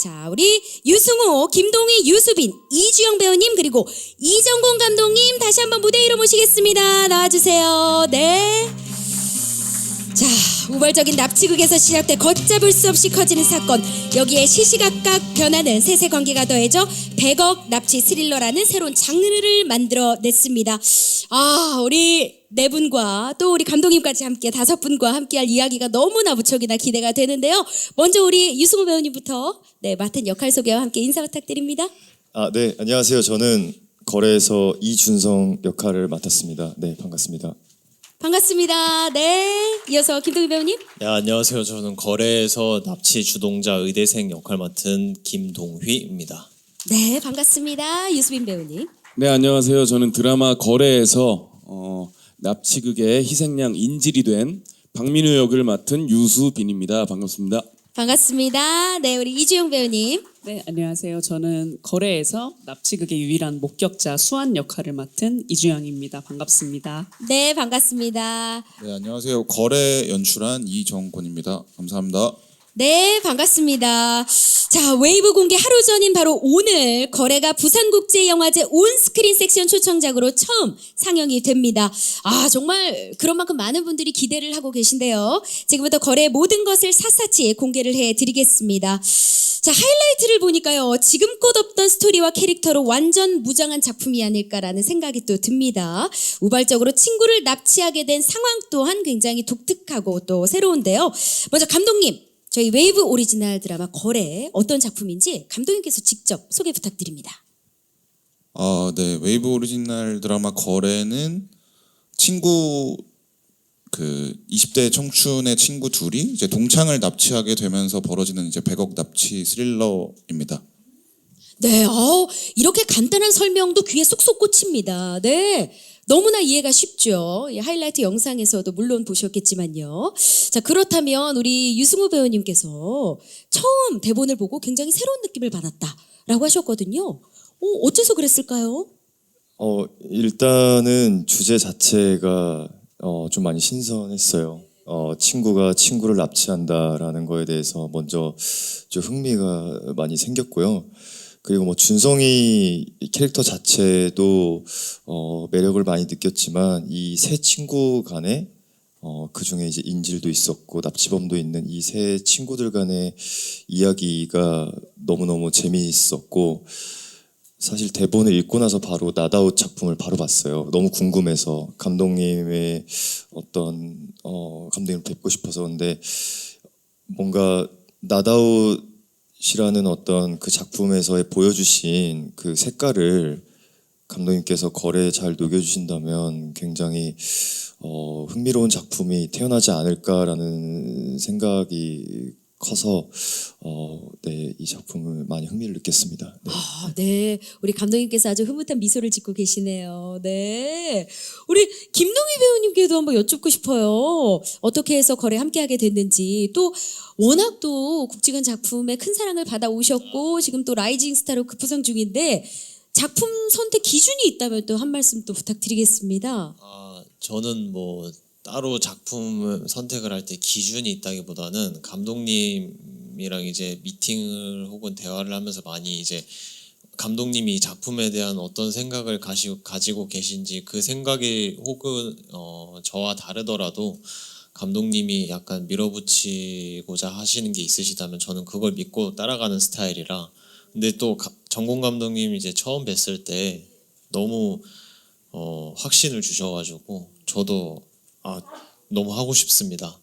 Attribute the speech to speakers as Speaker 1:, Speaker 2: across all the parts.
Speaker 1: 자, 우리 유승호, 김동희, 유수빈, 이주영 배우님 그리고 이정곤 감독님 다시 한번 무대 위로 모시겠습니다. 나와주세요. 네. 자, 우발적인 납치극에서 시작돼 걷잡을 수 없이 커지는 사건, 여기에 시시각각 변하는 세세 관계가 더해져 100억 납치 스릴러라는 새로운 장르를 만들어냈습니다. 아, 우리 네 분과 또 우리 감독님까지 함께 5분과 함께할 이야기가 너무나 무척이나 기대가 되는데요. 먼저 우리 유승호 배우님부터 맡은 역할 소개와 함께 인사 부탁드립니다.
Speaker 2: 네, 안녕하세요. 저는 거래에서 이준성 역할을 맡았습니다. 네, 반갑습니다.
Speaker 1: 반갑습니다. 네. 이어서 김동희 배우님.
Speaker 3: 네, 안녕하세요. 저는 거래에서 납치 주동자 의대생 역할 맡은 김동휘입니다.
Speaker 1: 네, 반갑습니다. 유수빈 배우님.
Speaker 4: 네, 안녕하세요. 저는 드라마 거래에서 납치극의 희생양 인질이 된 박민우 역을 맡은 유수빈입니다. 반갑습니다.
Speaker 1: 반갑습니다. 네, 우리 이주영 배우님.
Speaker 5: 네, 안녕하세요. 저는 거래에서 납치극의 유일한 목격자 수환 역할을 맡은 이주영입니다. 반갑습니다.
Speaker 1: 네, 반갑습니다.
Speaker 6: 네, 안녕하세요. 거래 연출한 이정곤입니다. 감사합니다.
Speaker 1: 네, 반갑습니다. 자, 웨이브 공개 하루 전인 바로 오늘 거래가 부산국제영화제 온스크린 섹션 초청작으로 처음 상영이 됩니다. 아, 정말 그런 만큼 많은 분들이 기대를 하고 계신데요. 지금부터 거래의 모든 것을 샅샅이 공개를 해드리겠습니다. 자, 하이라이트를 보니까요, 지금껏 없던 스토리와 캐릭터로 완전 무장한 작품이 아닐까라는 생각이 또 듭니다. 우발적으로 친구를 납치하게 된 상황 또한 굉장히 독특하고 또 새로운데요. 먼저 감독님, 저희 웨이브 오리지널 드라마 거래 어떤 작품인지 감독님께서 직접 소개 부탁드립니다.
Speaker 6: 네, 웨이브 오리지널 드라마 거래는 친구 20대 청춘의 친구 둘이 이제 동창을 납치하게 되면서 벌어지는 이제 100억 납치 스릴러입니다.
Speaker 1: 네, 이렇게 간단한 설명도 귀에 쏙쏙 꽂힙니다. 네. 너무나 이해가 쉽죠. 하이라이트 영상에서도 물론 보셨겠지만요. 자, 그렇다면 우리 유승호 배우님께서 처음 대본을 보고 굉장히 새로운 느낌을 받았다라고 하셨거든요. 어째서 그랬을까요?
Speaker 2: 일단은 주제 자체가 좀 많이 신선했어요. 친구가 친구를 납치한다라는 거에 대해서 먼저 좀 흥미가 많이 생겼고요. 그리고 뭐 준성이 캐릭터 자체도 매력을 많이 느꼈지만 이 세 친구 간에 그 중에 이제 인질도 있었고 납치범도 있는 이 세 친구들 간의 이야기가 너무너무 재미있었고, 사실 대본을 읽고 나서 바로 나다웃 작품을 바로 봤어요. 너무 궁금해서 감독님의 감독님을 뵙고 싶어서. 근데 뭔가 나다웃 이라는 어떤 그 작품에서의 보여주신 그 색깔을 감독님께서 거래에 잘 녹여주신다면 굉장히 흥미로운 작품이 태어나지 않을까라는 생각이 커서 네, 이 작품을 많이 흥미를 느꼈습니다. 네.
Speaker 1: 네. 우리 감독님께서 아주 흐뭇한 미소를 짓고 계시네요. 네. 우리 김동희 배우님께도 한번 여쭙고 싶어요. 어떻게 해서 거래 함께하게 됐는지, 또 워낙 또 국지관 작품에 큰 사랑을 받아오셨고 지금 또 라이징 스타로 급부상 중인데 작품 선택 기준이 있다면 또 한 말씀 또 부탁드리겠습니다.
Speaker 3: 저는 뭐 따로 작품을 선택을 할 때 기준이 있다기보다는 감독님이랑 이제 미팅을 혹은 대화를 하면서 많이 이제 감독님이 작품에 대한 어떤 생각을 가지고 계신지, 그 생각이 혹은 저와 다르더라도 감독님이 약간 밀어붙이고자 하시는 게 있으시다면 저는 그걸 믿고 따라가는 스타일이라. 근데 또 정곤 감독님 이제 처음 뵀을 때 너무 확신을 주셔가지고 저도 너무 하고 싶습니다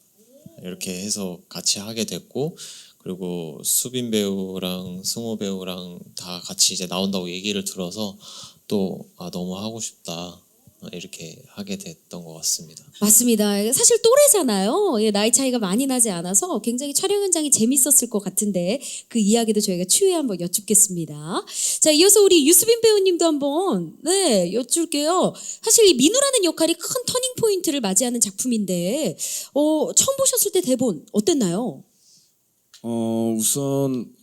Speaker 3: 이렇게 해서 같이 하게 됐고, 그리고 수빈 배우랑 승호 배우랑 다 같이 이제 나온다고 얘기를 들어서 또 너무 하고 싶다 이렇게 하게 됐던 것 같습니다.
Speaker 1: 맞습니다. 사실 또래잖아요. 나이 차이가 많이 나지 않아서 굉장히 촬영 현장이 재밌었을 것 같은데 그 이야기도 저희가 추후에 한번 여쭙겠습니다. 자, 이어서 우리 유수빈 배우님도 한번 여쭐게요. 사실 이 민우라는 역할이 큰 터닝 포인트를 맞이하는 작품인데 처음 보셨을 때 대본 어땠나요?
Speaker 4: 우선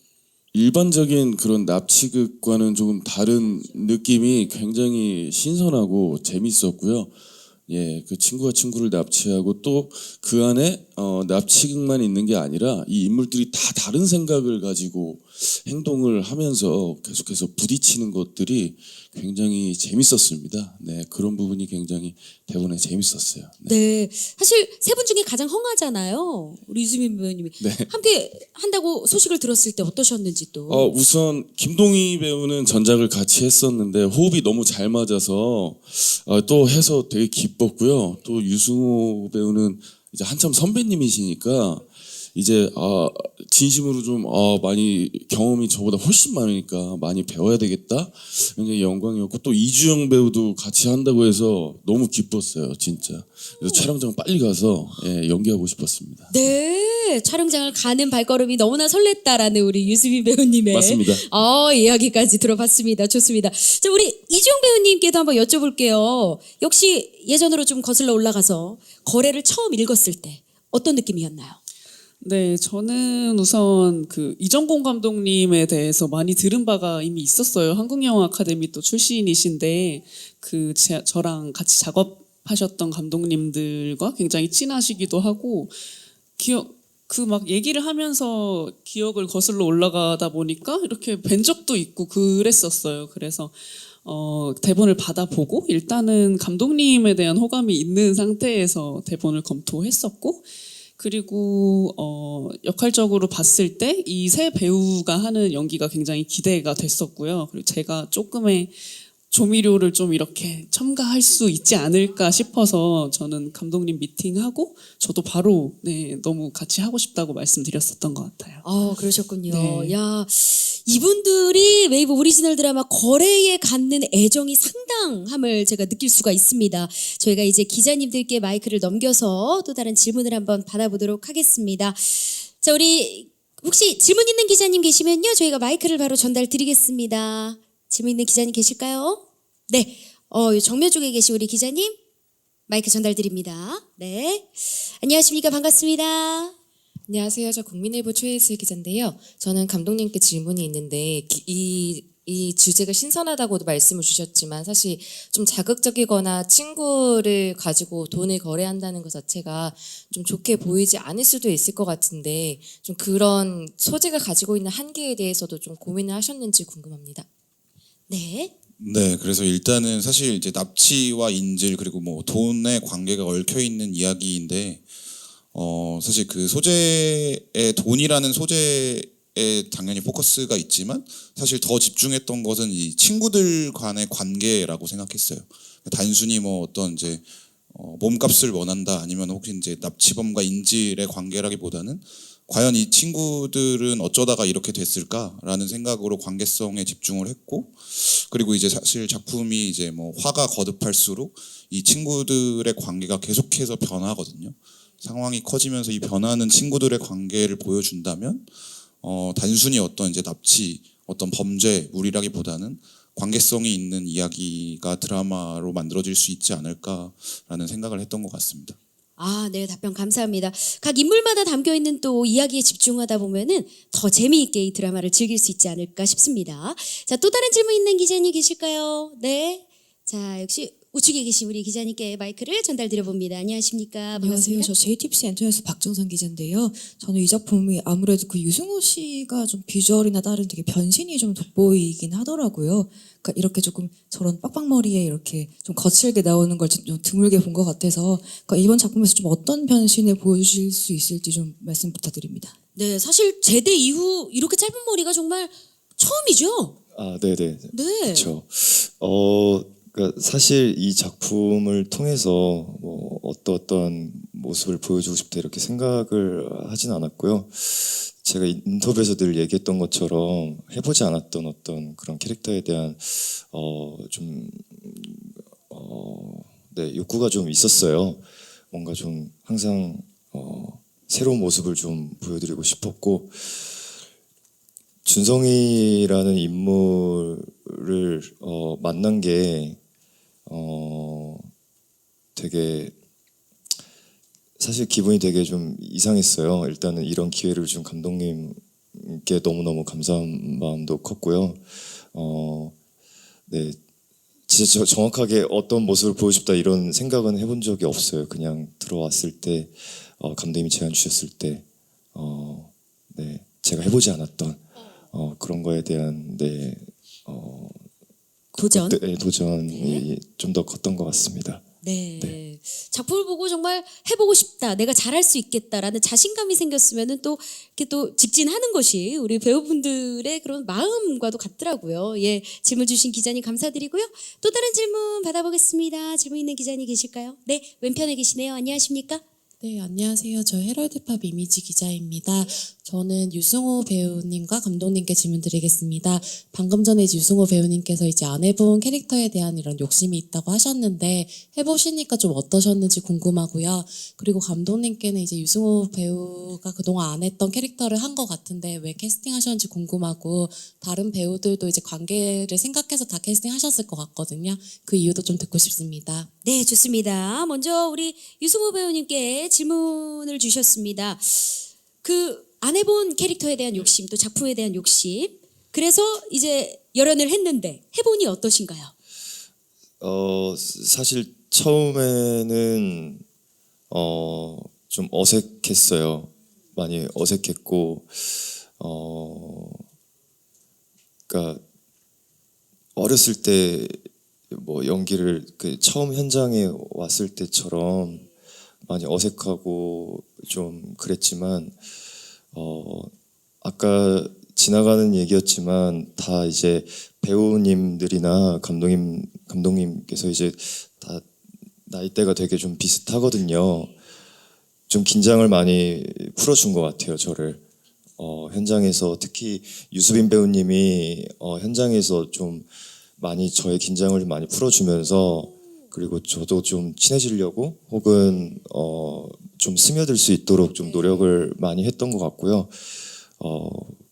Speaker 4: 일반적인 그런 납치극과는 조금 다른 느낌이 굉장히 신선하고 재밌었고요. 예, 그 친구가 친구를 납치하고 또 그 안에 납치극만 있는 게 아니라 이 인물들이 다 다른 생각을 가지고 행동을 하면서 계속해서 부딪히는 것들이 굉장히 재밌었습니다. 네, 그런 부분이 굉장히 대본에 재밌었어요. 네.
Speaker 1: 네, 사실 세 분 중에 가장 헝하잖아요. 우리 유수민 배우님이
Speaker 4: 네.
Speaker 1: 함께 한다고 소식을 들었을 때 어떠셨는지 또.
Speaker 4: 우선 김동희 배우는 전작을 같이 했었는데 호흡이 너무 잘 맞아서 또 해서 되게 기뻤고요. 또 유승호 배우는 이제 한참 선배님이시니까 이제 진심으로 좀 많이 경험이 저보다 훨씬 많으니까 많이 배워야 되겠다. 굉장히 영광이었고 또 이주영 배우도 같이 한다고 해서 너무 기뻤어요, 진짜. 그래서 촬영장 빨리 가서 연기하고 싶었습니다.
Speaker 1: 네, 촬영장을 가는 발걸음이 너무나 설렜다라는 우리 유수민 배우님의
Speaker 4: 맞습니다.
Speaker 1: 이야기까지 들어봤습니다. 좋습니다. 자, 우리 이주영 배우님께도 한번 여쭤볼게요. 역시 예전으로 좀 거슬러 올라가서 거래를 처음 읽었을 때 어떤 느낌이었나요?
Speaker 5: 네, 저는 우선 그 이정공 감독님에 대해서 많이 들은 바가 이미 있었어요. 한국영화 아카데미 또 출신이신데 저랑 같이 작업하셨던 감독님들과 굉장히 친하시기도 하고 막 얘기를 하면서 기억을 거슬러 올라가다 보니까 이렇게 뵌 적도 있고 그랬었어요. 그래서 대본을 받아보고 일단은 감독님에 대한 호감이 있는 상태에서 대본을 검토했었고 그리고 역할적으로 봤을 때 이 세 배우가 하는 연기가 굉장히 기대가 됐었고요. 그리고 제가 조금의 조미료를 좀 이렇게 첨가할 수 있지 않을까 싶어서 저는 감독님 미팅하고 저도 바로 너무 같이 하고 싶다고 말씀드렸었던 것 같아요.
Speaker 1: 그러셨군요.
Speaker 5: 네.
Speaker 1: 야, 이분들이 웨이브 오리지널 드라마 거래에 갖는 애정이 상당함을 제가 느낄 수가 있습니다. 저희가 이제 기자님들께 마이크를 넘겨서 또 다른 질문을 한번 받아보도록 하겠습니다. 자, 우리 혹시 질문 있는 기자님 계시면요, 저희가 마이크를 바로 전달 드리겠습니다. 질문 있는 기자님 계실까요? 네, 정면 쪽에 계신 우리 기자님 마이크 전달 드립니다. 네, 안녕하십니까, 반갑습니다.
Speaker 7: 안녕하세요. 저 국민일보 최혜슬 기자인데요. 저는 감독님께 질문이 있는데 이 주제가 신선하다고도 말씀을 주셨지만 사실 좀 자극적이거나 친구를 가지고 돈을 거래한다는 것 자체가 좀 좋게 보이지 않을 수도 있을 것 같은데 좀 그런 소재가 가지고 있는 한계에 대해서도 좀 고민을 하셨는지 궁금합니다.
Speaker 1: 네.
Speaker 6: 네, 그래서 일단은 사실 이제 납치와 인질 그리고 뭐 돈의 관계가 얽혀 있는 이야기인데 사실 그 소재에 돈이라는 소재에 당연히 포커스가 있지만 사실 더 집중했던 것은 이 친구들 간의 관계라고 생각했어요. 단순히 뭐 어떤 이제 몸값을 원한다 아니면 혹시 이제 납치범과 인질의 관계라기보다는 과연 이 친구들은 어쩌다가 이렇게 됐을까라는 생각으로 관계성에 집중을 했고 그리고 이제 사실 작품이 이제 뭐 화가 거듭할수록 이 친구들의 관계가 계속해서 변하거든요. 상황이 커지면서 이 변하는 친구들의 관계를 보여준다면 단순히 어떤 이제 납치, 어떤 범죄물이라기보다는 관계성이 있는 이야기가 드라마로 만들어질 수 있지 않을까라는 생각을 했던 것 같습니다.
Speaker 1: 네, 답변 감사합니다. 각 인물마다 담겨있는 또 이야기에 집중하다 보면은 더 재미있게 이 드라마를 즐길 수 있지 않을까 싶습니다. 자, 또 다른 질문 있는 기자님 계실까요? 네. 자, 역시 우측에 계신 우리 기자님께 마이크를 전달드려봅니다. 안녕하십니까?
Speaker 8: 안녕하세요.
Speaker 1: 반갑습니다.
Speaker 8: 저 JTBC 엔터뉴스 박정선 기자인데요. 저는 이 작품이 아무래도 그 유승호 씨가 좀 비주얼이나 다른 되게 변신이 좀 돋보이긴 하더라고요. 그러니까 이렇게 조금 저런 빡빡머리에 이렇게 좀 거칠게 나오는 걸 좀 드물게 본 것 같아서 그러니까 이번 작품에서 좀 어떤 변신을 보여주실 수 있을지 좀 말씀 부탁드립니다.
Speaker 1: 네, 사실 제대 이후 이렇게 짧은 머리가 정말 처음이죠?
Speaker 2: 네네.
Speaker 1: 네.
Speaker 2: 그렇죠. 그러니까 사실 이 작품을 통해서 뭐 어떤 모습을 보여주고 싶다 이렇게 생각을 하진 않았고요. 제가 인터뷰에서 늘 얘기했던 것처럼 해보지 않았던 어떤 그런 캐릭터에 대한 욕구가 좀 있었어요. 뭔가 좀 항상 새로운 모습을 좀 보여드리고 싶었고 준성이라는 인물을 만난 게 되게 사실 기분이 되게 좀 이상했어요. 일단은 이런 기회를 준 감독님께 너무너무 감사한 마음도 컸고요. 네, 진짜 정확하게 어떤 모습을 보고 싶다 이런 생각은 해본 적이 없어요. 그냥 들어왔을 때 감독님이 제안 주셨을 때 네, 제가 해보지 않았던 그런 거에 대한
Speaker 1: 도전.
Speaker 2: 도전이 좀 더 컸던 것 같습니다.
Speaker 1: 네. 작품을 보고 정말 해보고 싶다, 내가 잘할 수 있겠다라는 자신감이 생겼으면은 또 이렇게 또 직진하는 것이 우리 배우분들의 그런 마음과도 같더라고요. 예, 질문 주신 기자님 감사드리고요. 또 다른 질문 받아보겠습니다. 질문 있는 기자님 계실까요? 네, 왼편에 계시네요. 안녕하십니까?
Speaker 9: 네, 안녕하세요. 저 헤럴드팝 이미지 기자입니다. 저는 유승호 배우님과 감독님께 질문 드리겠습니다. 방금 전에 이제 유승호 배우님께서 이제 안 해본 캐릭터에 대한 이런 욕심이 있다고 하셨는데 해보시니까 좀 어떠셨는지 궁금하고요. 그리고 감독님께는 이제 유승호 배우가 그동안 안 했던 캐릭터를 한 것 같은데 왜 캐스팅하셨는지 궁금하고 다른 배우들도 이제 관계를 생각해서 다 캐스팅하셨을 것 같거든요. 그 이유도 좀 듣고 싶습니다.
Speaker 1: 네, 좋습니다. 먼저 우리 유승호 배우님께 질문을 주셨습니다. 그 안 해본 캐릭터에 대한 욕심, 또 작품에 대한 욕심. 그래서 이제 열연을 했는데 해보니 어떠신가요?
Speaker 2: 사실 처음에는 좀 어색했어요. 많이 어색했고 그러니까 어렸을 때 뭐 연기를 그 처음 현장에 왔을 때처럼 많이 어색하고 좀 그랬지만 아까 지나가는 얘기였지만 다 이제 배우님들이나 감독님께서 이제 다 나이대가 되게 좀 비슷하거든요. 좀 긴장을 많이 풀어준 것 같아요, 저를. 현장에서 특히 유수빈 배우님이 현장에서 좀 많이 저의 긴장을 많이 풀어주면서 그리고 저도 좀 친해지려고 혹은 좀 스며들 수 있도록 좀 노력을 많이 했던 것 같고요.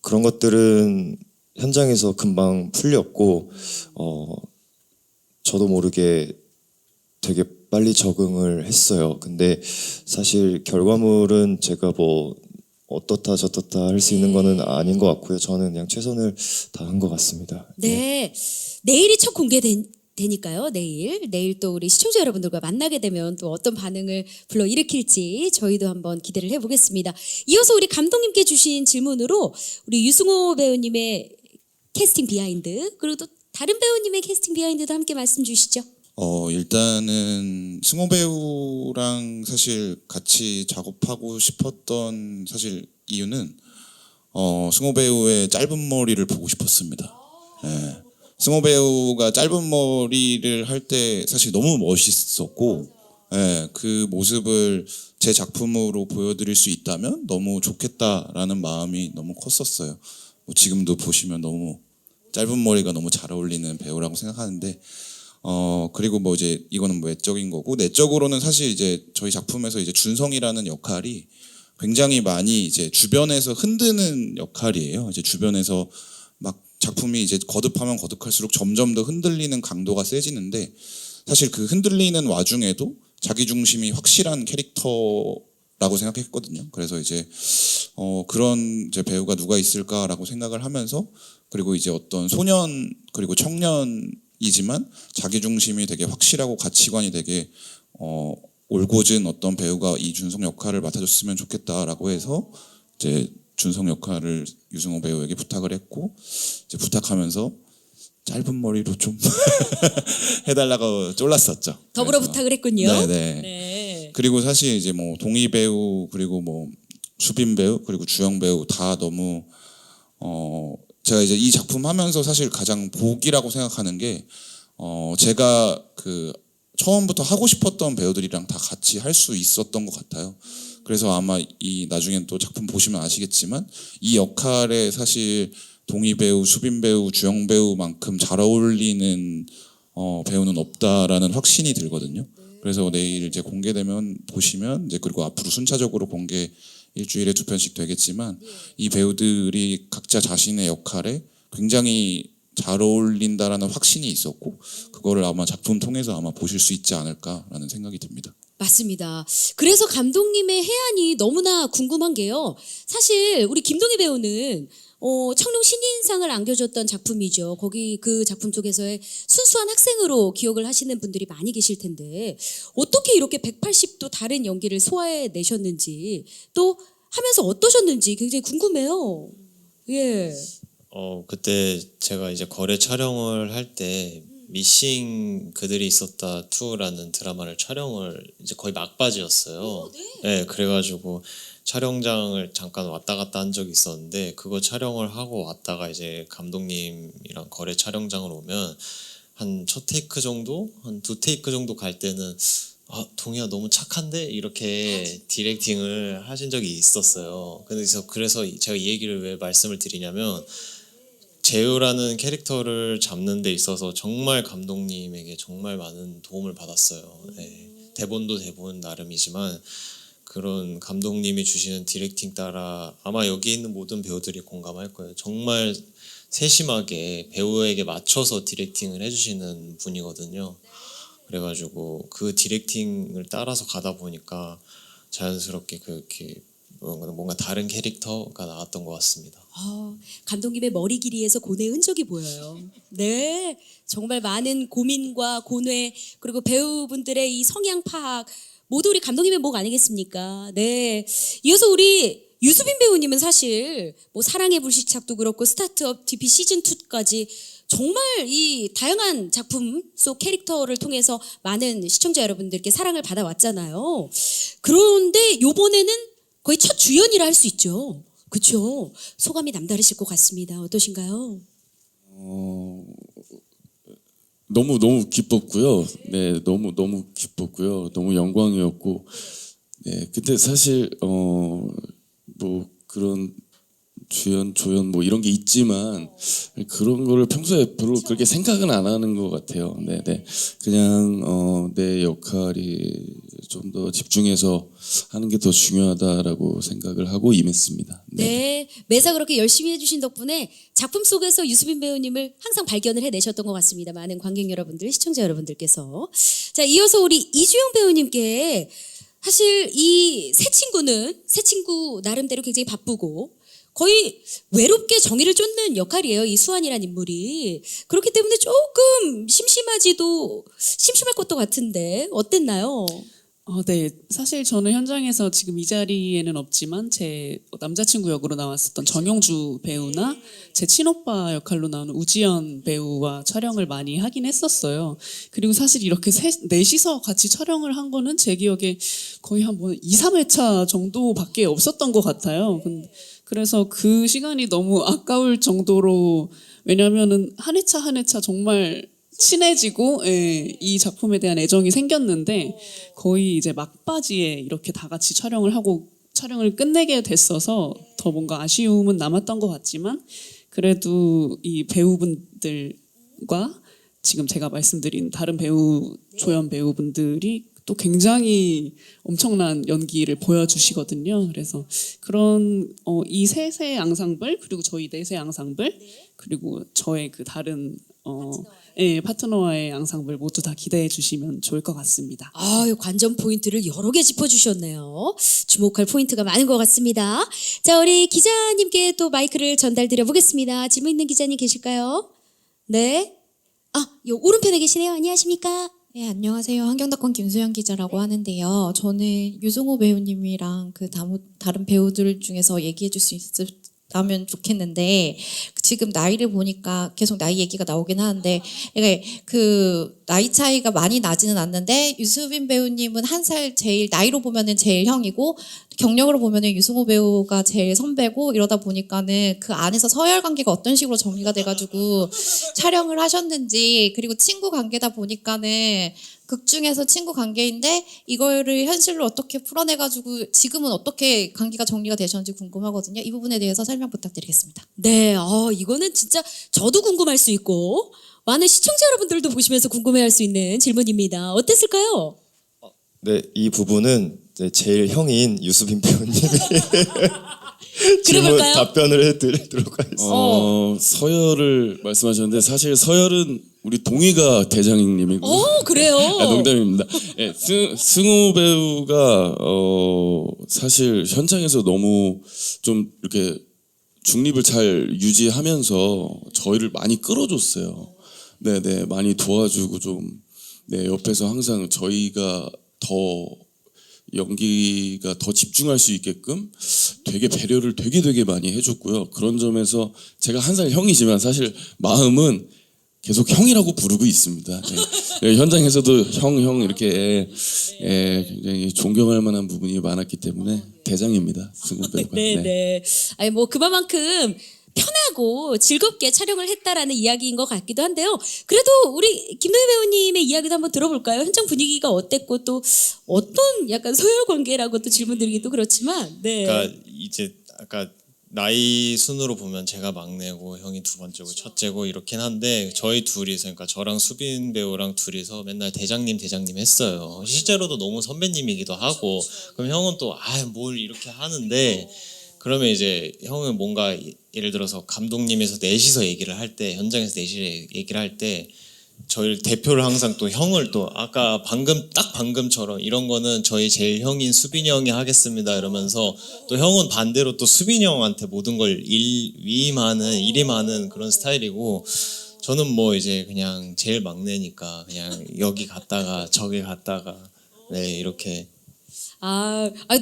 Speaker 2: 그런 것들은 현장에서 금방 풀렸고 저도 모르게 되게 빨리 적응을 했어요. 근데 사실 결과물은 제가 뭐 어떻다 저떻다 할 수 있는 거는 아닌 것 같고요. 저는 그냥 최선을 다한 것 같습니다.
Speaker 1: 네. 내일이 첫 공개되니까요. 내일 또 우리 시청자 여러분들과 만나게 되면 또 어떤 반응을 불러일으킬지 저희도 한번 기대를 해보겠습니다. 이어서 우리 감독님께 주신 질문으로 우리 유승호 배우님의 캐스팅 비하인드 그리고 또 다른 배우님의 캐스팅 비하인드도 함께 말씀 주시죠.
Speaker 6: 일단은 승호 배우랑 사실 같이 작업하고 싶었던 사실 이유는 승호 배우의 짧은 머리를 보고 싶었습니다. 예. 승호 배우가 짧은 머리를 할 때 사실 너무 멋있었고 예, 그 모습을 제 작품으로 보여드릴 수 있다면 너무 좋겠다라는 마음이 너무 컸었어요. 뭐 지금도 보시면 너무 짧은 머리가 너무 잘 어울리는 배우라고 생각하는데 그리고 뭐 이제 이거는 뭐 외적인 거고 내적으로는 사실 이제 저희 작품에서 이제 준성이라는 역할이 굉장히 많이 이제 주변에서 흔드는 역할이에요. 이제 주변에서 막 작품이 이제 거듭하면 거듭할수록 점점 더 흔들리는 강도가 세지는데 사실 그 흔들리는 와중에도 자기 중심이 확실한 캐릭터라고 생각했거든요. 그래서 이제 그런 이제 배우가 누가 있을까라고 생각을 하면서 그리고 이제 어떤 소년 그리고 청년이지만 자기 중심이 되게 확실하고 가치관이 되게 올곧은 어떤 배우가 이 준성 역할을 맡아줬으면 좋겠다라고 해서 이제 준성 역할을 유승호 배우에게 부탁을 했고 이제 부탁하면서 짧은 머리로 좀 해달라고 쫄랐었죠.
Speaker 1: 더불어
Speaker 6: 그래서.
Speaker 1: 부탁을 했군요.
Speaker 6: 네네.
Speaker 1: 네.
Speaker 6: 그리고 사실 이제 뭐 동희 배우 그리고 뭐 수빈 배우 그리고 주영 배우 다 너무 제가 이제 이 작품 하면서 사실 가장 복이라고 생각하는 게 제가 그 처음부터 하고 싶었던 배우들이랑 다 같이 할 수 있었던 것 같아요. 그래서 아마 이 나중에 또 작품 보시면 아시겠지만 이 역할에 사실 동희 배우, 수빈 배우, 주영 배우만큼 잘 어울리는 배우는 없다라는 확신이 들거든요. 그래서 내일 이제 공개되면 보시면 이제 그리고 앞으로 순차적으로 공개 일주일에 2편씩 되겠지만 이 배우들이 각자 자신의 역할에 굉장히 잘 어울린다라는 확신이 있었고 그거를 아마 작품 통해서 아마 보실 수 있지 않을까라는 생각이 듭니다.
Speaker 1: 맞습니다. 그래서 감독님의 해안이 너무나 궁금한 게요. 사실 우리 김동희 배우는 청룡 신인상을 안겨줬던 작품이죠. 거기 그 작품 속에서의 순수한 학생으로 기억을 하시는 분들이 많이 계실 텐데 어떻게 이렇게 180도 다른 연기를 소화해내셨는지 또 하면서 어떠셨는지 굉장히 궁금해요. 예.
Speaker 3: 그때 제가 이제 거래 촬영을 할 때 미싱 그들이 있었다 2라는 드라마를 촬영을 이제 거의 막바지였어요. 네, 그래가지고 촬영장을 잠깐 왔다 갔다 한 적이 있었는데 그거 촬영을 하고 왔다가 이제 감독님이랑 거래 촬영장을 오면 한 첫 테이크 정도, 한 2테이크 정도 갈 때는 동희야 너무 착한데 이렇게 디렉팅을 하신 적이 있었어요. 그래서 제가 이 얘기를 왜 말씀을 드리냐면 재우라는 캐릭터를 잡는 데 있어서 정말 감독님에게 정말 많은 도움을 받았어요. 네. 대본도 대본 나름이지만 그런 감독님이 주시는 디렉팅 따라 아마 여기 있는 모든 배우들이 공감할 거예요. 정말 세심하게 배우에게 맞춰서 디렉팅을 해주시는 분이거든요. 그래가지고 그 디렉팅을 따라서 가다 보니까 자연스럽게 그렇게 뭔가 다른 캐릭터가 나왔던 것 같습니다.
Speaker 1: 감독님의 머리 길이에서 고뇌의 흔적이 보여요. 네, 정말 많은 고민과 고뇌 그리고 배우분들의 이 성향 파악 모두 우리 감독님의 목 아니겠습니까? 네, 이어서 우리 유수빈 배우님은 사실 뭐 사랑의 불시착도 그렇고 스타트업 DP 시즌 2까지 정말 이 다양한 작품 속 캐릭터를 통해서 많은 시청자 여러분들께 사랑을 받아왔잖아요. 그런데 요번에는 거의 첫 주연이라 할 수 있죠. 그렇죠. 소감이 남다르실 것 같습니다. 어떠신가요?
Speaker 4: 너무 기뻤고요. 네, 너무 기뻤고요. 너무 영광이었고, 네, 근데 사실 뭐 그런 주연, 조연 뭐 이런 게 있지만 그런 거를 평소에 별로 그렇게 생각은 안 하는 것 같아요. 네. 그냥 내 역할이 좀 더 집중해서 하는 게 더 중요하다라고 생각을 하고 임했습니다.
Speaker 1: 네, 매사 그렇게 열심히 해주신 덕분에 작품 속에서 유수빈 배우님을 항상 발견을 해내셨던 것 같습니다. 많은 관객 여러분들, 시청자 여러분들께서. 자, 이어서 우리 이주영 배우님께 사실 이 새 친구 나름대로 굉장히 바쁘고 거의 외롭게 정의를 쫓는 역할이에요. 이 수환이란 인물이. 그렇기 때문에 조금 심심할 것도 같은데 어땠나요?
Speaker 5: 네. 사실 저는 현장에서 지금 이 자리에는 없지만 제 남자친구 역으로 나왔었던 정용주 배우나 제 친오빠 역할로 나오는 우지연 배우와 촬영을 많이 하긴 했었어요. 그리고 사실 이렇게 넷이서 같이 촬영을 한 거는 제 기억에 거의 한 2, 3회차 정도밖에 없었던 것 같아요. 그래서 그 시간이 너무 아까울 정도로 왜냐면은 한 회차 정말 친해지고 이 작품에 대한 애정이 생겼는데 거의 이제 막바지에 이렇게 다 같이 촬영을 하고 촬영을 끝내게 됐어서 더 뭔가 아쉬움은 남았던 것 같지만 그래도 이 배우분들과 지금 제가 말씀드린 다른 조연 배우분들이 또 굉장히 엄청난 연기를 보여주시거든요. 그래서 그런 이 셋의 앙상블 그리고 저희 넷의 앙상블 그리고 저의 그 다른 파트너와의 앙상블 모두 다 기대해 주시면 좋을 것 같습니다.
Speaker 1: 관전 포인트를 여러 개 짚어주셨네요. 주목할 포인트가 많은 것 같습니다. 자, 우리 기자님께 또 마이크를 전달드려 보겠습니다. 질문 있는 기자님 계실까요? 네. 요 오른편에 계시네요. 안녕하십니까?
Speaker 8: 네, 안녕하세요. 환경닷컴 김수영 기자라고 하는데요. 저는 유승호 배우님이랑 그 다른 배우들 중에서 얘기해 줄 수 있다면 좋겠는데 지금 나이를 보니까 계속 나이 얘기가 나오긴 하는데 그 나이 차이가 많이 나지는 않는데 유수빈 배우님은 한 살 제일 나이로 보면은 제일 형이고 경력으로 보면은 유승호 배우가 제일 선배고 이러다 보니까는 그 안에서 서열 관계가 어떤 식으로 정리가 돼가지고 촬영을 하셨는지 그리고 친구 관계다 보니까는 극 중에서 친구 관계인데 이거를 현실로 어떻게 풀어내가지고 지금은 어떻게 관계가 정리가 되셨는지 궁금하거든요. 이 부분에 대해서 설명 부탁드리겠습니다.
Speaker 1: 네, 이거는 진짜 저도 궁금할 수 있고 많은 시청자 여러분들도 보시면서 궁금해할 수 있는 질문입니다. 어땠을까요?
Speaker 2: 네, 이 부분은 이제 제일 형인 유수빈 배우님이 질문
Speaker 1: 그래볼까요?
Speaker 2: 답변을 해드리도록 하겠습니다.
Speaker 4: 서열을 말씀하셨는데 사실 서열은 우리 동희가 대장님이고.
Speaker 1: 그래요?
Speaker 4: 농담입니다. 네, 승우 배우가 사실 현장에서 너무 좀 이렇게 중립을 잘 유지하면서 저희를 많이 끌어줬어요. 네네, 많이 도와주고 좀, 네, 옆에서 항상 저희가 더 연기가 더 집중할 수 있게끔 되게 배려를 되게 많이 해줬고요. 그런 점에서 제가 한 살 형이지만 사실 마음은 계속 형이라고 부르고 있습니다. 네. 네, 현장에서도 형 이렇게 굉장히 존경할 만한 부분이 많았기 때문에 대장입니다. 승우 배우가.
Speaker 1: 네네. 아니 뭐 그만큼 편하고 즐겁게 촬영을 했다라는 이야기인 것 같기도 한데요. 그래도 우리 김동희 배우님의 이야기도 한번 들어볼까요? 현장 분위기가 어땠고 또 어떤 약간 서열 관계라고 또 질문드리기도 그렇지만, 네.
Speaker 3: 그러니까 이제 아까 나이 순으로 보면 제가 막내고 형이 두 번째고 첫째고 이렇긴 한데 저희 둘이서 그러니까 저랑 수빈 배우랑 둘이서 맨날 대장님 했어요. 실제로도 너무 선배님이기도 하고 그럼 형은 또 뭘 이렇게 하는데 그러면 이제 형은 뭔가 예를 들어서 감독님에서 넷이서 얘기를 할 때 현장에서 넷이서 얘기를 할 때 저희를 대표를 항상 또 형을 또 아까 방금처럼 이런 거는 저희 제일 형인 수빈이 형이 하겠습니다 이러면서 또 형은 반대로 또 수빈이 형한테 모든 걸 일임하는 그런 스타일이고 저는 뭐 이제 그냥 제일 막내니까 그냥 여기 갔다가 저기 갔다가 네 이렇게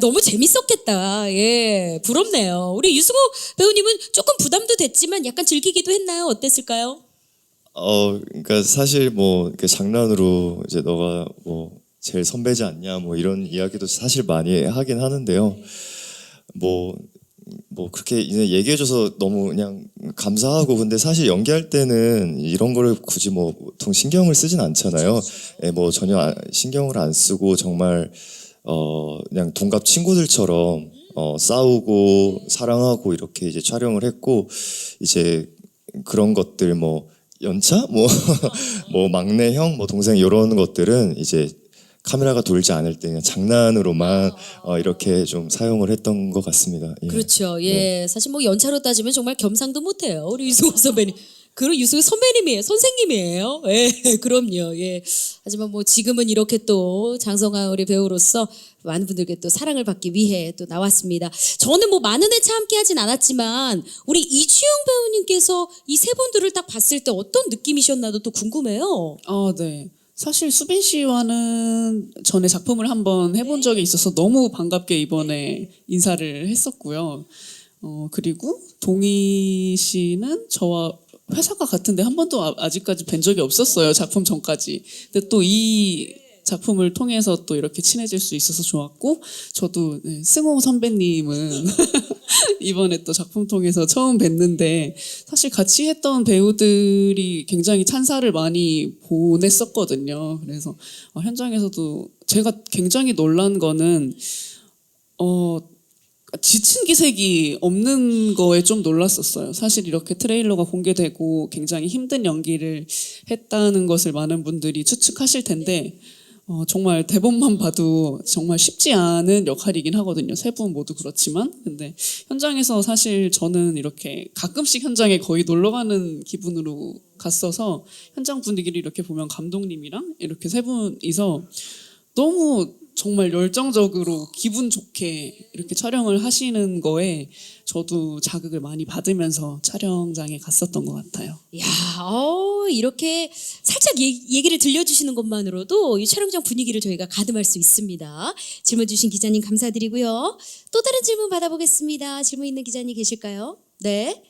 Speaker 1: 너무 재밌었겠다. 예, 부럽네요. 우리 유승호 배우님은 조금 부담도 됐지만 약간 즐기기도 했나요? 어땠을까요?
Speaker 2: 그러니까 사실 뭐 이렇게 장난으로 이제 너가 뭐 제일 선배지 않냐 뭐 이런 이야기도 사실 많이 하긴 하는데요. 뭐 그렇게 이제 얘기해줘서 너무 그냥 감사하고 근데 사실 연기할 때는 이런 거를 굳이 뭐 보통 신경을 쓰진 않잖아요. 예, 뭐 전혀 신경을 안 쓰고 정말 그냥 동갑 친구들처럼 싸우고 사랑하고 이렇게 이제 촬영을 했고 이제 그런 것들 뭐 연차 뭐 막내 형 뭐 동생 이런 것들은 이제 카메라가 돌지 않을 때 그냥 장난으로만 이렇게 좀 사용을 했던 것 같습니다. 예.
Speaker 1: 그렇죠. 예, 사실 뭐 연차로 따지면 정말 겸상도 못해요. 우리 유승호 선배님. 그리고 유승호 선배님이에요. 선생님이에요. 예, 그럼요. 예. 하지만 뭐 지금은 이렇게 또 장성한 우리 배우로서 많은 분들께 또 사랑을 받기 위해 또 나왔습니다. 저는 뭐 많은 회차 함께 하진 않았지만 우리 이주영 배우님께서 이 세 분들을 딱 봤을 때 어떤 느낌이셨나도 또 궁금해요.
Speaker 5: 네. 사실 수빈 씨와는 전에 작품을 한번 해본 적이 있어서 너무 반갑게 이번에 인사를 했었고요. 그리고 동희 씨는 저와 회사가 같은데 한 번도 아직까지 뵌 적이 없었어요. 작품 전까지. 근데 또 이 작품을 통해서 또 이렇게 친해질 수 있어서 좋았고 저도 승호 선배님은 이번에 또 작품 통해서 처음 뵀는데 사실 같이 했던 배우들이 굉장히 찬사를 많이 보냈었거든요. 그래서 현장에서도 제가 굉장히 놀란 거는 지친 기색이 없는 거에 좀 놀랐었어요. 사실 이렇게 트레일러가 공개되고 굉장히 힘든 연기를 했다는 것을 많은 분들이 추측하실 텐데 정말 대본만 봐도 정말 쉽지 않은 역할이긴 하거든요. 세 분 모두 그렇지만 근데 현장에서 사실 저는 이렇게 가끔씩 현장에 거의 놀러 가는 기분으로 갔어서 현장 분위기를 이렇게 보면 감독님이랑 이렇게 세 분이서 너무 정말 열정적으로 기분 좋게 이렇게 촬영을 하시는 거에 저도 자극을 많이 받으면서 촬영장에 갔었던 것 같아요.
Speaker 1: 야, 이렇게 살짝 얘기를 들려주시는 것만으로도 이 촬영장 분위기를 저희가 가늠할 수 있습니다. 질문 주신 기자님 감사드리고요. 또 다른 질문 받아보겠습니다. 질문 있는 기자님 계실까요? 네.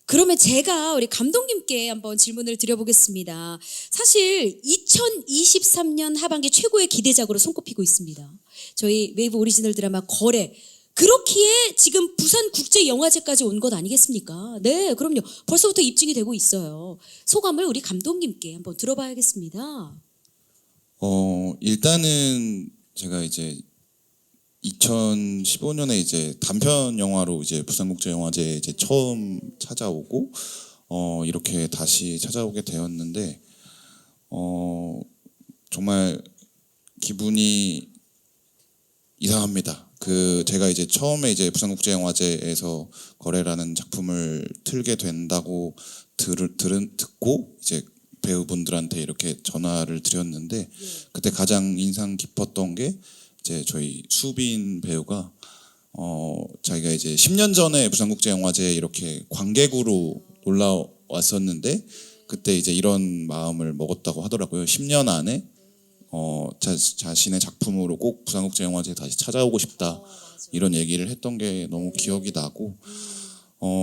Speaker 1: 그러면 제가 우리 감독님께 한번 질문을 드려보겠습니다. 사실 2023년 하반기 최고의 기대작으로 손꼽히고 있습니다. 저희 웨이브 오리지널 드라마 거래. 그렇기에 지금 부산국제영화제까지 온 것 아니겠습니까? 네, 그럼요. 벌써부터 입증이 되고 있어요. 소감을 우리 감독님께 한번 들어봐야겠습니다.
Speaker 6: 일단은 제가 이제 2015년에 이제 단편 영화로 이제 부산국제영화제에 이제 처음 찾아오고 이렇게 다시 찾아오게 되었는데 정말 기분이 이상합니다. 제가 이제 처음에 이제 부산국제영화제에서 거래라는 작품을 틀게 된다고 듣고 이제 배우분들한테 이렇게 전화를 드렸는데 그때 가장 인상 깊었던 게 이제 저희 수빈 배우가 자기가 이제 10년 전에 부산국제영화제에 이렇게 관객으로 올라왔었는데 그때 이제 이런 마음을 먹었다고 하더라고요. 10년 안에 자신의 작품으로 꼭 부산국제영화제에 다시 찾아오고 싶다 이런 얘기를 했던 게 너무 기억이 나고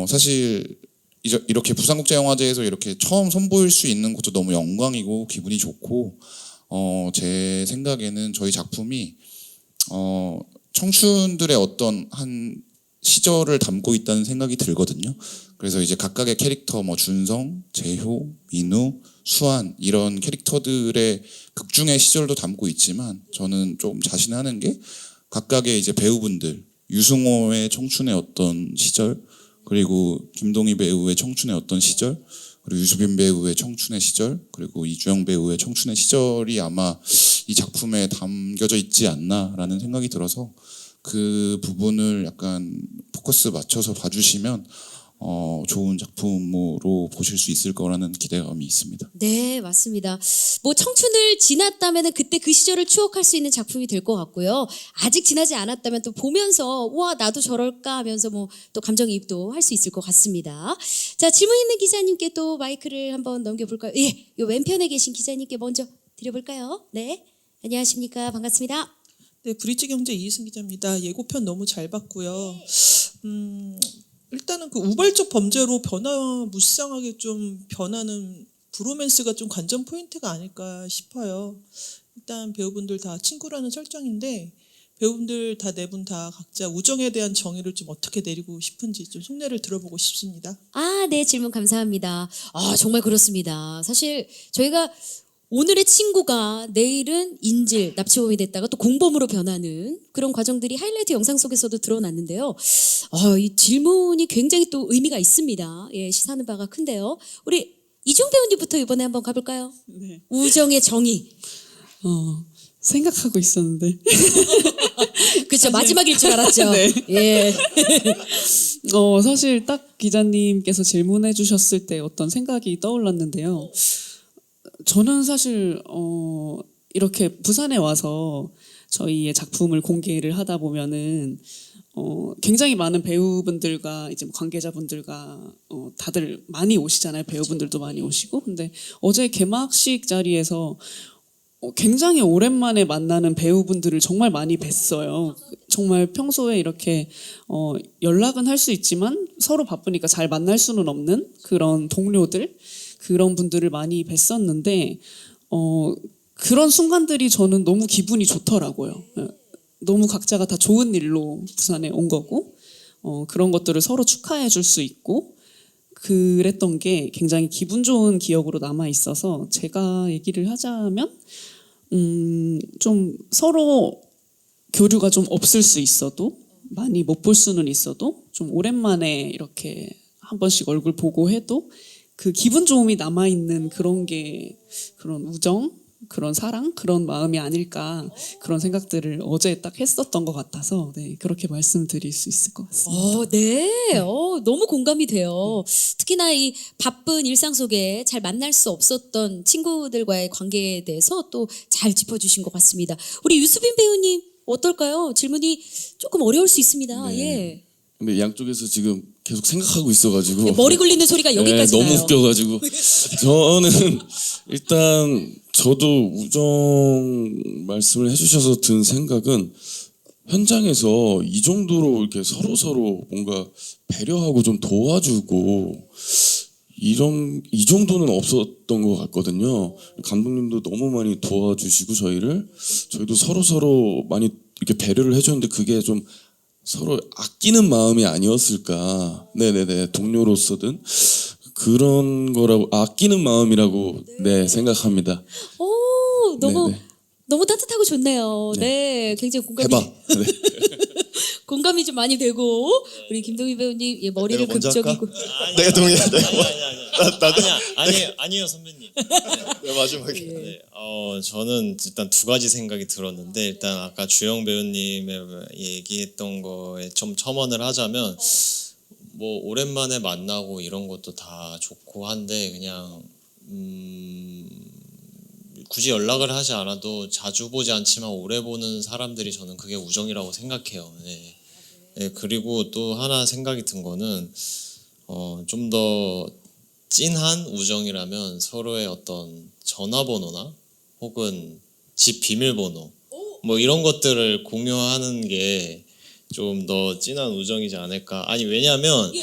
Speaker 6: 사실 이렇게 부산국제영화제에서 이렇게 처음 선보일 수 있는 것도 너무 영광이고 기분이 좋고 제 생각에는 저희 작품이 청춘들의 어떤 한 시절을 담고 있다는 생각이 들거든요. 그래서 이제 각각의 캐릭터 뭐 준성, 재효, 민우, 수환 이런 캐릭터들의 극중의 시절도 담고 있지만 저는 좀 자신하는 게 각각의 이제 배우분들 유승호의 청춘의 어떤 시절 그리고 김동희 배우의 청춘의 어떤 시절 그리고 유수빈 배우의 청춘의 시절 그리고 이주영 배우의 청춘의 시절이 아마 이 작품에 담겨져 있지 않나라는 생각이 들어서 그 부분을 약간 포커스 맞춰서 봐주시면 좋은 작품으로 보실 수 있을 거라는 기대감이 있습니다.
Speaker 1: 네, 맞습니다. 뭐 청춘을 지났다면 그때 그 시절을 추억할 수 있는 작품이 될 것 같고요. 아직 지나지 않았다면 또 보면서 와 나도 저럴까 하면서 뭐 또 감정이입도 할 수 있을 것 같습니다. 자, 질문 있는 기자님께 또 마이크를 한번 넘겨볼까요? 예, 요 왼편에 계신 기자님께 먼저 드려볼까요? 네, 안녕하십니까, 반갑습니다.
Speaker 10: 네, 브릿지 경제 이희승 기자입니다. 예고편 너무 잘 봤고요. 일단은 그 우발적 범죄로 무쌍하게 좀 변하는 브로맨스가 좀 관전 포인트가 아닐까 싶어요. 일단 배우분들 다 친구라는 설정인데 배우분들 다 네 분 다 각자 우정에 대한 정의를 좀 어떻게 내리고 싶은지 좀 속내를 들어보고 싶습니다.
Speaker 1: 아, 네, 질문 감사합니다. 아, 정말 그렇습니다. 사실 저희가 오늘의 친구가 내일은 인질, 납치범이 됐다가 또 공범으로 변하는 그런 과정들이 하이라이트 영상 속에서도 드러났는데요. 이 질문이 굉장히 또 의미가 있습니다. 예, 시사하는 바가 큰데요. 우리 이중 배우님부터 이번에 한번 가볼까요?
Speaker 5: 네.
Speaker 1: 우정의 정의.
Speaker 5: 생각하고 있었는데.
Speaker 1: 그렇죠. 마지막일 줄 알았죠.
Speaker 5: 네.
Speaker 1: 예.
Speaker 5: 사실 딱 기자님께서 질문해 주셨을 때 어떤 생각이 떠올랐는데요. 저는 사실 이렇게 부산에 와서 저희의 작품을 공개를 하다 보면은 굉장히 많은 배우분들과 이제 관계자분들과 다들 많이 오시잖아요. 배우분들도 많이 오시고. 근데 어제 개막식 자리에서 굉장히 오랜만에 만나는 배우분들을 정말 많이 뵀어요. 정말 평소에 이렇게 연락은 할 수 있지만 서로 바쁘니까 잘 만날 수는 없는 그런 동료들, 그런 분들을 많이 뵀었는데 그런 순간들이 저는 너무 기분이 좋더라고요. 너무 각자가 다 좋은 일로 부산에 온 거고 그런 것들을 서로 축하해 줄 수 있고 그랬던 게 굉장히 기분 좋은 기억으로 남아 있어서 제가 얘기를 하자면 좀 서로 교류가 좀 없을 수 있어도 많이 못 볼 수는 있어도 좀 오랜만에 이렇게 한 번씩 얼굴 보고 해도 그 기분 좋음이 남아 있는 그런 게 그런 우정, 그런 사랑, 그런 마음이 아닐까 그런 생각들을 어제 딱 했었던 것 같아서 네, 그렇게 말씀드릴 수 있을 것 같습니다.
Speaker 1: 네. 너무 공감이 돼요. 특히나 이 바쁜 일상 속에 잘 만날 수 없었던 친구들과의 관계에 대해서 또 잘 짚어주신 것 같습니다. 우리 유수빈 배우님 어떨까요? 질문이 조금 어려울 수 있습니다.
Speaker 4: 네.
Speaker 1: 예.
Speaker 4: 근데 양쪽에서 지금 계속 생각하고 있어가지고
Speaker 1: 머리 굴리는 소리가 여기까지
Speaker 4: 너무
Speaker 1: 나요.
Speaker 4: 웃겨가지고 저는 일단 저도 우정 말씀을 해주셔서 든 생각은 현장에서 이 정도로 이렇게 서로 뭔가 배려하고 좀 도와주고 이 정도는 없었던 것 같거든요. 감독님도 너무 많이 도와주시고 저희도 서로 많이 이렇게 배려를 해줬는데 그게 좀 서로 아끼는 마음이 아니었을까. 네네네. 동료로서든 그런 거라고 아끼는 마음이라고 네 생각합니다.
Speaker 1: 너무 따뜻하고 좋네요. 네, 굉장히 공감이
Speaker 2: 해봐. 네.
Speaker 1: 공감이 좀 많이 되고 우리 김동희 배우님 예, 머리를
Speaker 2: 내가 먼저 할까?
Speaker 1: 극적이고
Speaker 2: 내가 동의해.
Speaker 3: 아니에요 선배님.
Speaker 2: 네, 마지막에.
Speaker 3: 네, 저는 일단 두 가지 생각이 들었는데 일단 아까 주영 배우님의 얘기했던 거에 좀 첨언을 하자면 뭐 오랜만에 만나고 이런 것도 다 좋고 한데 그냥 굳이 연락을 하지 않아도 자주 보지 않지만 오래 보는 사람들이 저는 그게 우정이라고 생각해요. 네. 네, 그리고 또 하나 생각이 든 거는 좀 더 찐한 우정이라면 서로의 어떤 전화번호나 혹은 집 비밀번호 뭐 이런 것들을 공유하는 게 좀 더 진한 우정이지 않을까. 아니 왜냐하면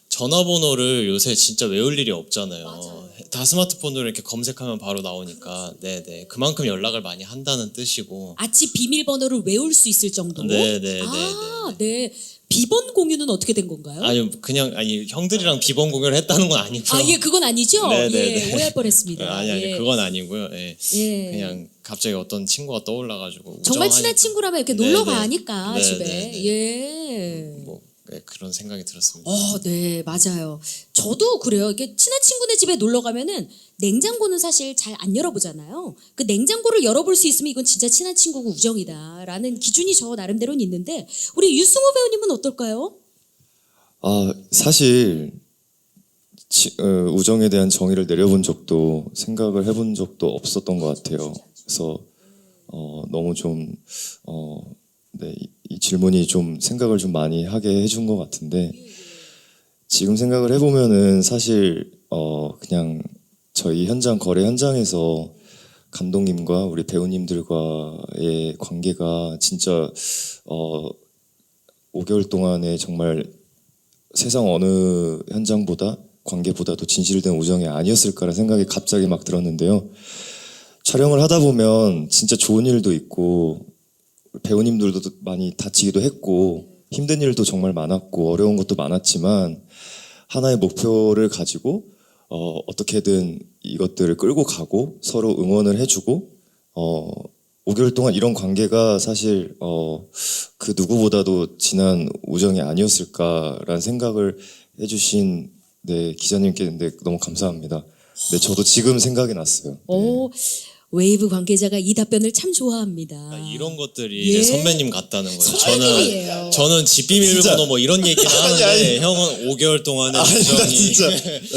Speaker 3: 전화번호를 요새 진짜 외울 일이 없잖아요. 다 스마트폰으로 이렇게 검색하면 바로 나오니까 네네 그만큼 연락을 많이 한다는 뜻이고.
Speaker 1: 아치 비밀번호를 외울 수 있을 정도로.
Speaker 3: 네네네.
Speaker 1: 아, 네. 비번 공유는 어떻게 된 건가요?
Speaker 3: 아니 그냥 형들이랑 비번 공유를 했다는 건 아니고요.
Speaker 1: 아, 예, 그건 아니죠.
Speaker 3: 네네네.
Speaker 1: 예, 오해할 뻔했습니다.
Speaker 3: 아니
Speaker 1: 예.
Speaker 3: 그건 아니고요. 예.
Speaker 1: 예.
Speaker 3: 그냥 갑자기 어떤 친구가 떠올라가지고
Speaker 1: 정말
Speaker 3: 우정하니까.
Speaker 1: 친한 친구라면 이렇게
Speaker 3: 네네.
Speaker 1: 놀러 가니까
Speaker 3: 네네네.
Speaker 1: 집에. 예.
Speaker 3: 뭐 네, 그런 생각이 들었습니다.
Speaker 1: 네, 맞아요. 저도 그래요. 이게 친한 친구네 집에 놀러 가면은 냉장고는 사실 잘 안 열어보잖아요. 그 냉장고를 열어볼 수 있으면 이건 진짜 친한 친구고 우정이다라는 기준이 저 나름대로는 있는데 우리 유승호 배우님은 어떨까요?
Speaker 2: 사실 우정에 대한 정의를 내려본 적도 생각을 해본 적도 없었던 것 같아요. 그래서 너무 좀 네, 이 질문이 좀 생각을 좀 많이 하게 해준 것 같은데 지금 생각을 해보면은 사실 그냥 저희 현장 거래 현장에서 감독님과 우리 배우님들과의 관계가 진짜 5개월 동안에 정말 세상 어느 현장보다 관계보다도 진실된 우정이 아니었을까라는 생각이 갑자기 막 들었는데요. 촬영을 하다 보면 진짜 좋은 일도 있고 배우님들도 많이 다치기도 했고 힘든 일도 정말 많았고 어려운 것도 많았지만 하나의 목표를 가지고 어떻게든 이것들을 끌고 가고 서로 응원을 해주고 5개월 동안 이런 관계가 사실 그 누구보다도 진한 우정이 아니었을까라는 생각을 해주신 네, 기자님께 네, 너무 감사합니다. 네, 저도 지금 생각이 났어요.
Speaker 1: 오, 웨이브 관계자가 이 답변을 참 좋아합니다.
Speaker 3: 이런 것들이
Speaker 1: 예.
Speaker 3: 이제 선배님 같다는 거죠.
Speaker 1: 선배님이에요.
Speaker 3: 저는 집 비밀번호 뭐 이런 얘기는 하는데
Speaker 2: 아니.
Speaker 3: 형은 5개월 동안의
Speaker 2: 나
Speaker 3: 우정이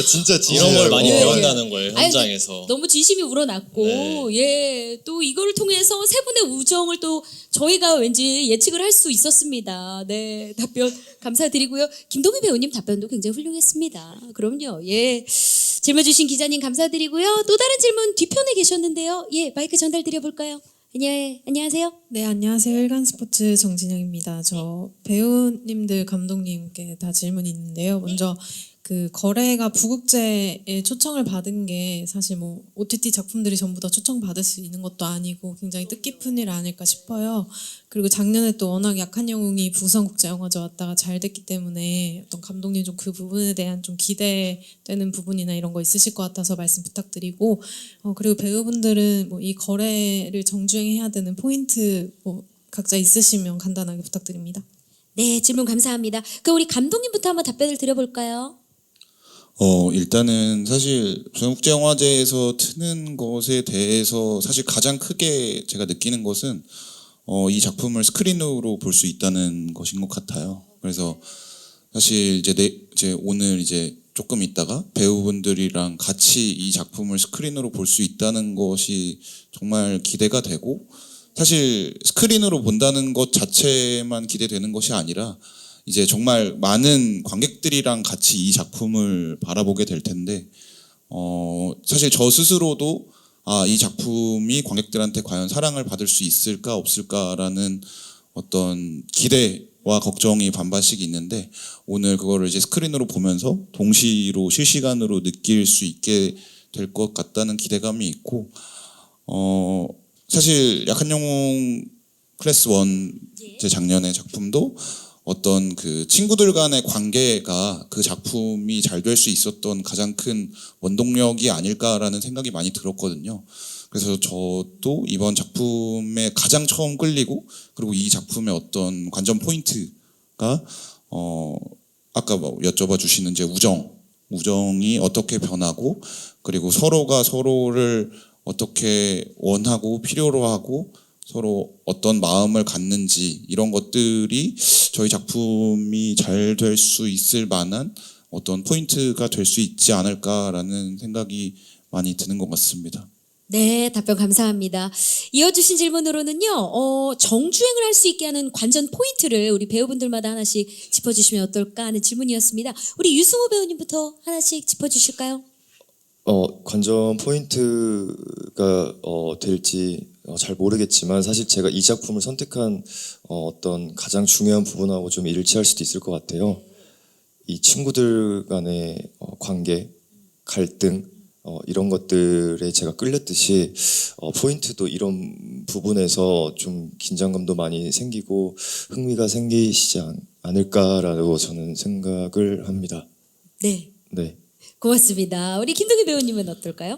Speaker 2: 진짜
Speaker 3: 이런 걸 많이
Speaker 1: 예.
Speaker 3: 배운다는 거예요
Speaker 1: 아니,
Speaker 3: 현장에서.
Speaker 1: 너무 진심이 우러났고
Speaker 3: 네.
Speaker 1: 예, 또 이걸 통해서 세 분의 우정을 또 저희가 왠지 예측을 할 수 있었습니다. 네, 답변 감사드리고요. 김동희 배우님 답변도 굉장히 훌륭했습니다. 그럼요. 예, 질문 주신 기자님 감사드리고요. 또 다른 질문 뒤편에 계셨는데요. 예, 마이크 전달 드려볼까요? 안녕하세요.
Speaker 11: 네, 안녕하세요. 일간스포츠 정진영입니다. 저 배우님들, 감독님께 다 질문이 있는데요. 먼저 그 거래가 부국제에 초청을 받은 게 사실 뭐 OTT 작품들이 전부 다 초청받을 수 있는 것도 아니고 굉장히 뜻깊은 일 아닐까 싶어요. 그리고 작년에 또 워낙 약한 영웅이 부산국제영화제 왔다가 잘 됐기 때문에 어떤 감독님 좀 그 부분에 대한 좀 기대되는 부분이나 이런 거 있으실 것 같아서 말씀 부탁드리고 그리고 배우분들은 뭐 이 거래를 정주행해야 되는 포인트 뭐 각자 있으시면 간단하게 부탁드립니다.
Speaker 1: 네, 질문 감사합니다. 그럼 우리 감독님부터 한번 답변을 드려볼까요?
Speaker 6: 일단은 사실 부산국제영화제에서 트는 것에 대해서 사실 가장 크게 제가 느끼는 것은 이 작품을 스크린으로 볼 수 있다는 것인 것 같아요. 그래서 사실 이제 오늘 이제 조금 있다가 배우분들이랑 같이 이 작품을 스크린으로 볼 수 있다는 것이 정말 기대가 되고 사실 스크린으로 본다는 것 자체만 기대되는 것이 아니라 이제 정말 많은 관객들이랑 같이 이 작품을 바라보게 될 텐데 사실 저 스스로도 이 작품이 관객들한테 과연 사랑을 받을 수 있을까 없을까라는 어떤 기대와 걱정이 반반씩 있는데 오늘 그거를 이제 스크린으로 보면서 동시로 실시간으로 느낄 수 있게 될 것 같다는 기대감이 있고 사실 약한 영웅 클래스 1 제 작년의 작품도 어떤 그 친구들 간의 관계가 그 작품이 잘 될 수 있었던 가장 큰 원동력이 아닐까라는 생각이 많이 들었거든요. 그래서 저도 이번 작품에 가장 처음 끌리고 그리고 이 작품의 어떤 관전 포인트가 아까 뭐 여쭤봐 주시는 이제 우정이 어떻게 변하고 그리고 서로가 서로를 어떻게 원하고 필요로 하고 서로 어떤 마음을 갖는지 이런 것들이 저희 작품이 잘 될 수 있을 만한 어떤 포인트가 될 수 있지 않을까라는 생각이 많이 드는 것 같습니다.
Speaker 1: 네, 답변 감사합니다. 이어주신 질문으로는요, 정주행을 할 수 있게 하는 관전 포인트를 우리 배우분들마다 하나씩 짚어주시면 어떨까 하는 질문이었습니다. 우리 유승호 배우님부터 하나씩 짚어주실까요?
Speaker 2: 관전 포인트가 될지 잘 모르겠지만 사실 제가 이 작품을 선택한 어떤 가장 중요한 부분하고 좀 일치할 수도 있을 것 같아요. 이 친구들 간의 관계, 갈등 이런 것들에 제가 끌렸듯이 포인트도 이런 부분에서 좀 긴장감도 많이 생기고 흥미가 생기시지 않을까라고 저는 생각을 합니다.
Speaker 1: 네,
Speaker 2: 네.
Speaker 1: 고맙습니다. 우리 김동희 배우님은 어떨까요?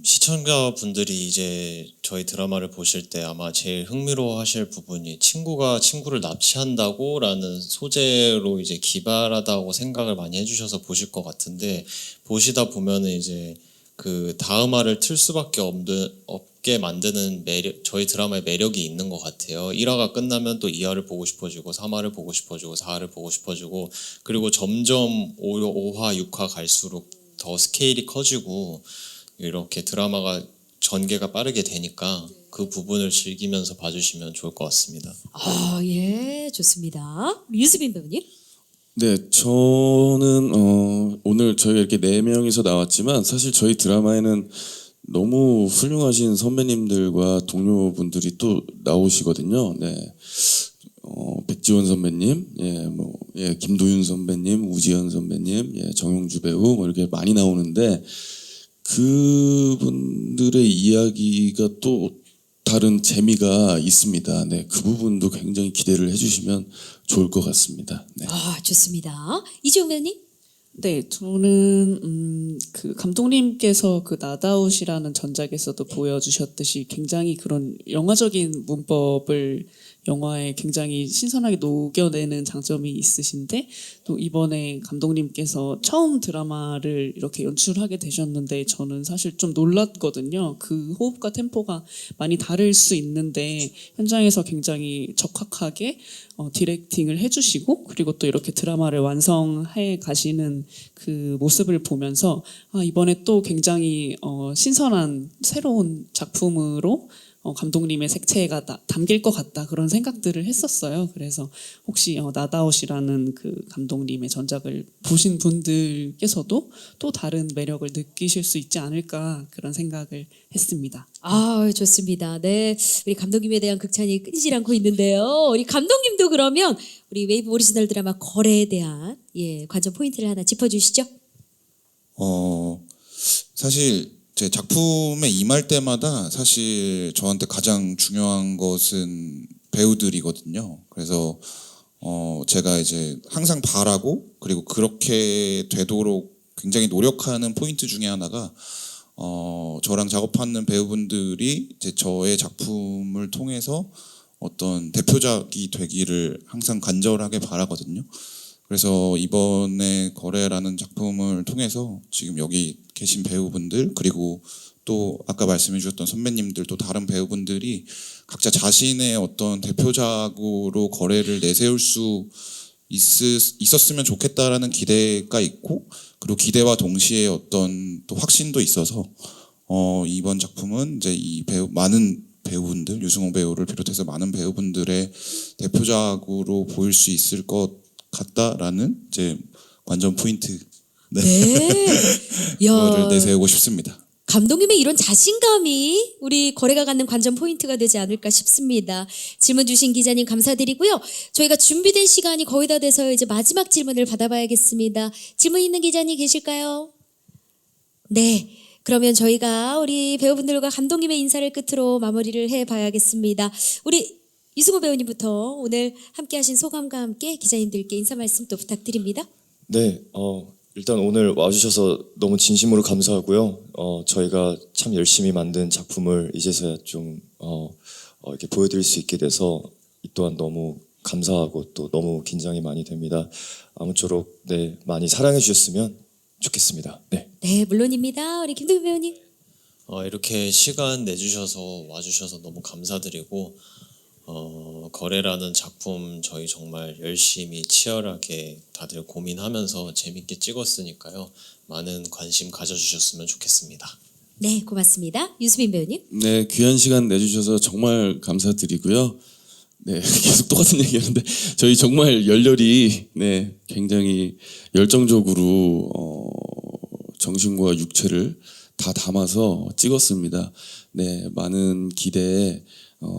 Speaker 3: 시청자분들이 이제 저희 드라마를 보실 때 아마 제일 흥미로워하실 부분이 친구가 친구를 납치한다고라는 소재로 이제 기발하다고 생각을 많이 해주셔서 보실 것 같은데 보시다 보면은 이제 그 다음화를 틀 수밖에 없게 만드는 매력, 저희 드라마의 매력이 있는 것 같아요. 1화가 끝나면 또 2화를 보고 싶어지고 3화를 보고 싶어지고 4화를 보고 싶어지고 그리고 점점 5화, 6화 갈수록 더 스케일이 커지고 이렇게 드라마가 전개가 빠르게 되니까 그 부분을 즐기면서 봐주시면 좋을 것 같습니다.
Speaker 1: 예, 좋습니다. 우리 유수빈 배우님?
Speaker 4: 네, 저는 오늘 저희가 이렇게 4명이서 나왔지만 사실 저희 드라마에는 너무 훌륭하신 선배님들과 동료분들이 또 나오시거든요. 네, 백지원 선배님, 김도윤 선배님, 우지현 선배님, 정용주 배우 뭐 이렇게 많이 나오는데 그분들의 이야기가 또 다른 재미가 있습니다. 네, 그 부분도 굉장히 기대를 해주시면 좋을 것 같습니다. 네.
Speaker 1: 좋습니다. 이지용 배우님?
Speaker 5: 네, 저는 그 감독님께서 그 나다웃이라는 전작에서도 보여주셨듯이 굉장히 그런 영화적인 문법을 영화에 굉장히 신선하게 녹여내는 장점이 있으신데 또 이번에 감독님께서 처음 드라마를 이렇게 연출하게 되셨는데 저는 사실 좀 놀랐거든요. 그 호흡과 템포가 많이 다를 수 있는데 현장에서 굉장히 적확하게 디렉팅을 해주시고 그리고 또 이렇게 드라마를 완성해 가시는 그 모습을 보면서 이번에 또 굉장히 신선한 새로운 작품으로 감독님의 색채가 담길 것 같다 그런 생각들을 했었어요. 그래서 혹시 나다웃이라는 그 감독님의 전작을 보신 분들께서도 또 다른 매력을 느끼실 수 있지 않을까 그런 생각을 했습니다.
Speaker 1: 좋습니다. 네, 우리 감독님에 대한 극찬이 끊이질 않고 있는데요. 우리 감독님도 그러면 우리 웨이브 오리지널 드라마 거래에 대한 관전 포인트를 하나 짚어주시죠.
Speaker 6: 사실 제 작품에 임할 때마다 사실 저한테 가장 중요한 것은 배우들이거든요. 그래서 제가 이제 항상 바라고 그리고 그렇게 되도록 굉장히 노력하는 포인트 중에 하나가 저랑 작업하는 배우분들이 이제 저의 작품을 통해서 어떤 대표작이 되기를 항상 간절하게 바라거든요. 그래서 이번에 거래라는 작품을 통해서 지금 여기 계신 배우분들 그리고 또 아까 말씀해 주셨던 선배님들 또 다른 배우분들이 각자 자신의 어떤 대표작으로 거래를 내세울 수 있었으면 좋겠다라는 기대가 있고 그리고 기대와 동시에 어떤 또 확신도 있어서 이번 작품은 이제 이 많은 배우분들 유승호 배우를 비롯해서 많은 배우분들의 대표작으로 보일 수 있을 것 같다라는 이제 관전 포인트 그거를 내세우고 싶습니다.
Speaker 1: 감독님의 이런 자신감이 우리 거래가 갖는 관전 포인트가 되지 않을까 싶습니다. 질문 주신 기자님 감사드리고요. 저희가 준비된 시간이 거의 다 돼서 이제 마지막 질문을 받아봐야겠습니다. 질문 있는 기자님 계실까요? 네. 그러면 저희가 우리 배우분들과 감독님의 인사를 끝으로 마무리를 해봐야겠습니다. 우리 이승호 배우님부터 오늘 함께하신 소감과 함께 기자님들께 인사 말씀 또 부탁드립니다.
Speaker 2: 네, 일단 오늘 와주셔서 너무 진심으로 감사하고요. 저희가 참 열심히 만든 작품을 이제서야 좀 이렇게 보여드릴 수 있게 돼서 이 또한 너무 감사하고 또 너무 긴장이 많이 됩니다. 아무쪼록 많이 사랑해 주셨으면 좋겠습니다. 네.
Speaker 1: 네, 물론입니다. 우리 김동희 배우님.
Speaker 3: 이렇게 시간 내주셔서 와주셔서 너무 감사드리고 거래라는 작품 저희 정말 열심히 치열하게 다들 고민하면서 재밌게 찍었으니까요. 많은 관심 가져주셨으면 좋겠습니다.
Speaker 1: 네, 고맙습니다. 유수빈 배우님.
Speaker 4: 네, 귀한 시간 내주셔서 정말 감사드리고요. 네, 계속 똑같은 얘기하는데 저희 정말 열렬히 네, 굉장히 열정적으로 정신과 육체를 다 담아서 찍었습니다. 네, 많은 기대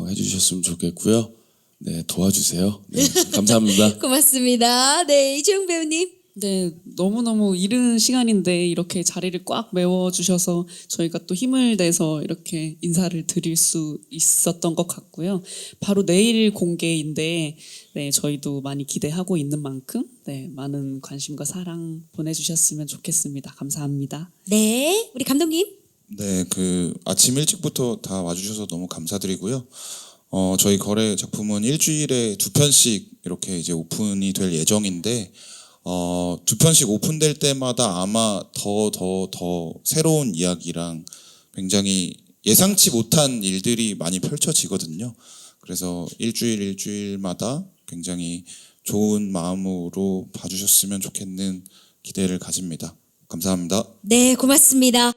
Speaker 4: 해주셨으면 좋겠고요. 네, 도와주세요. 네, 감사합니다.
Speaker 1: 고맙습니다. 네, 이재용 배우님.
Speaker 5: 네, 너무너무 이른 시간인데 이렇게 자리를 꽉 메워주셔서 저희가 또 힘을 내서 이렇게 인사를 드릴 수 있었던 것 같고요. 바로 내일 공개인데 네, 저희도 많이 기대하고 있는 만큼 네, 많은 관심과 사랑 보내주셨으면 좋겠습니다. 감사합니다.
Speaker 1: 네, 우리 감독님.
Speaker 6: 네, 그 아침 일찍부터 다 와주셔서 너무 감사드리고요. 저희 거래 작품은 일주일에 2편씩 이렇게 이제 오픈이 될 예정인데 2편씩 오픈될 때마다 아마 더 새로운 이야기랑 굉장히 예상치 못한 일들이 많이 펼쳐지거든요. 그래서 일주일마다 굉장히 좋은 마음으로 봐주셨으면 좋겠는 기대를 가집니다. 감사합니다.
Speaker 1: 네, 고맙습니다.